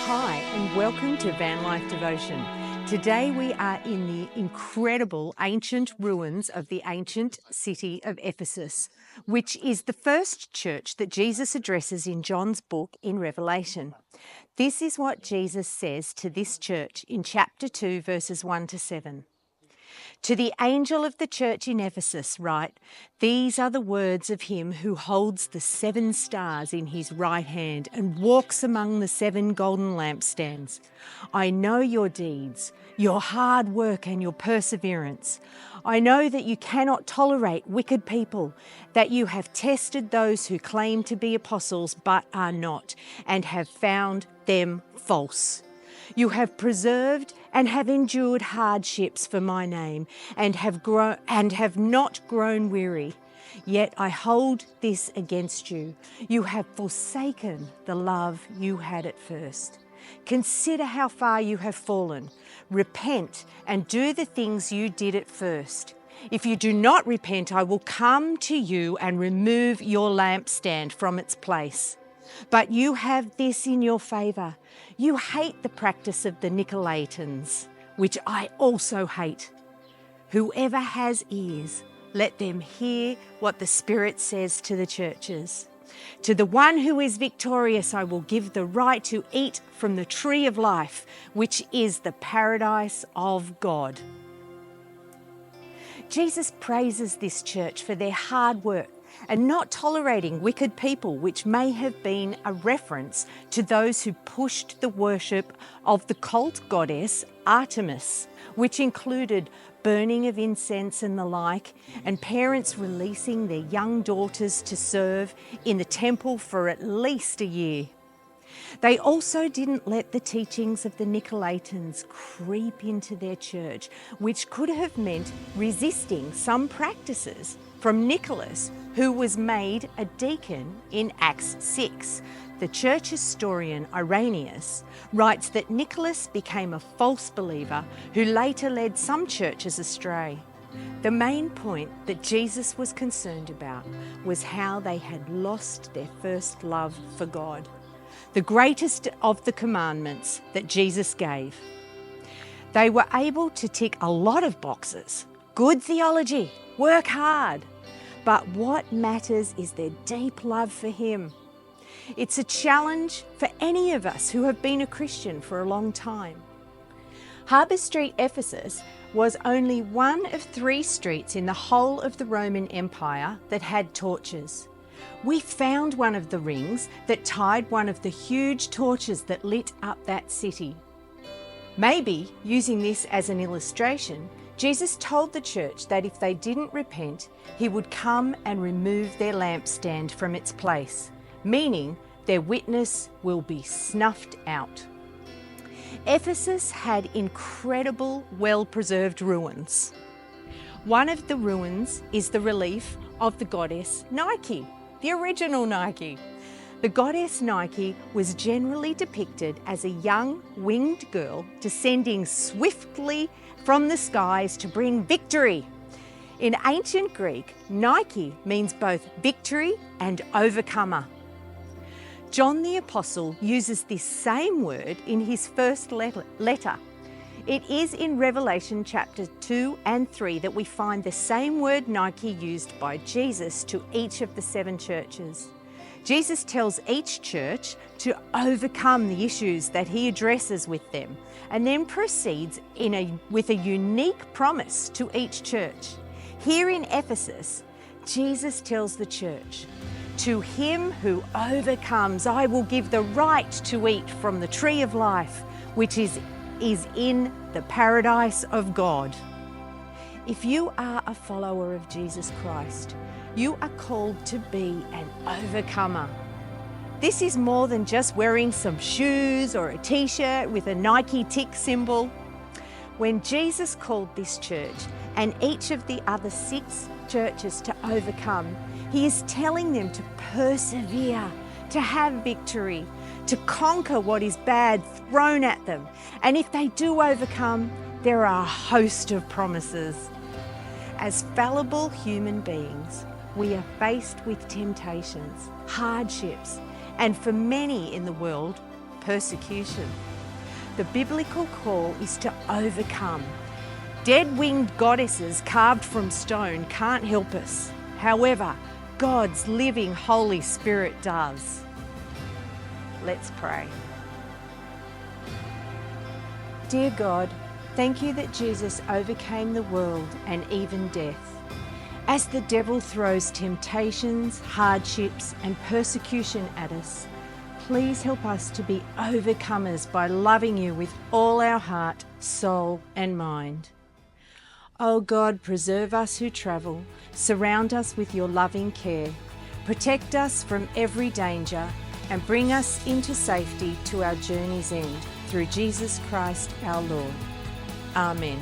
Hi, and welcome to Van Life Devotion. Today we are in the incredible ancient ruins of the ancient city of Ephesus, which is the first church that Jesus addresses in John's book in Revelation. This is what Jesus says to this church in chapter 2, verses 1 to 7. To the angel of the church in Ephesus write, "These are the words of him who holds the 7 stars in his right hand and walks among the 7 golden lampstands. I know your deeds, your hard work and your perseverance. I know that you cannot tolerate wicked people, that you have tested those who claim to be apostles but are not, and have found them false. You have preserved and have endured hardships for my name, and have not grown weary. Yet I hold this against you. You have forsaken the love you had at first. Consider how far you have fallen. Repent and do the things you did at first. If you do not repent, I will come to you and remove your lampstand from its place. But you have this in your favour. You hate the practice of the Nicolaitans, which I also hate. Whoever has ears, let them hear what the Spirit says to the churches. To the one who is victorious, I will give the right to eat from the tree of life, which is the paradise of God." Jesus praises this church for their hard work and not tolerating wicked people, which may have been a reference to those who pushed the worship of the cult goddess Artemis, which included burning of incense and the like, and parents releasing their young daughters to serve in the temple for at least a year. They also didn't let the teachings of the Nicolaitans creep into their church, which could have meant resisting some practices from Nicholas, who was made a deacon in Acts 6. The church historian Irenaeus writes that Nicholas became a false believer who later led some churches astray. The main point that Jesus was concerned about was how they had lost their first love for God, the greatest of the commandments that Jesus gave. They were able to tick a lot of boxes: good theology, work hard. But what matters is their deep love for Him. It's a challenge for any of us who have been a Christian for a long time. Harbour Street, Ephesus, was only one of 3 streets in the whole of the Roman Empire that had torches. We found one of the rings that tied one of the huge torches that lit up that city. Maybe, using this as an illustration, Jesus told the church that if they didn't repent, He would come and remove their lampstand from its place, meaning their witness will be snuffed out. Ephesus had incredible, well-preserved ruins. One of the ruins is the relief of the goddess Nike, the original Nike. The goddess Nike was generally depicted as a young, winged girl descending swiftly from the skies to bring victory. In ancient Greek, Nike means both victory and overcomer. John the Apostle uses this same word in his first letter. It is in Revelation chapter 2 and 3 that we find the same word Nike used by Jesus to each of the 7 churches. Jesus tells each church to overcome the issues that He addresses with them, and then proceeds with a unique promise to each church. Here in Ephesus, Jesus tells the church, "To him who overcomes, I will give the right to eat from the tree of life, which is in the paradise of God." If you are a follower of Jesus Christ, you are called to be an overcomer. This is more than just wearing some shoes or a t-shirt with a Nike tick symbol. When Jesus called this church and each of the other 6 churches to overcome, He is telling them to persevere, to have victory, to conquer what is bad thrown at them. And if they do overcome, there are a host of promises. As fallible human beings, we are faced with temptations, hardships, and for many in the world, persecution. The biblical call is to overcome. Dead-winged goddesses carved from stone can't help us. However, God's living Holy Spirit does. Let's pray. Dear God, thank you that Jesus overcame the world and even death. As the devil throws temptations, hardships, and persecution at us, please help us to be overcomers by loving you with all our heart, soul, and mind. O God, preserve us who travel, surround us with your loving care, protect us from every danger, and bring us into safety to our journey's end, through Jesus Christ our Lord. Amen.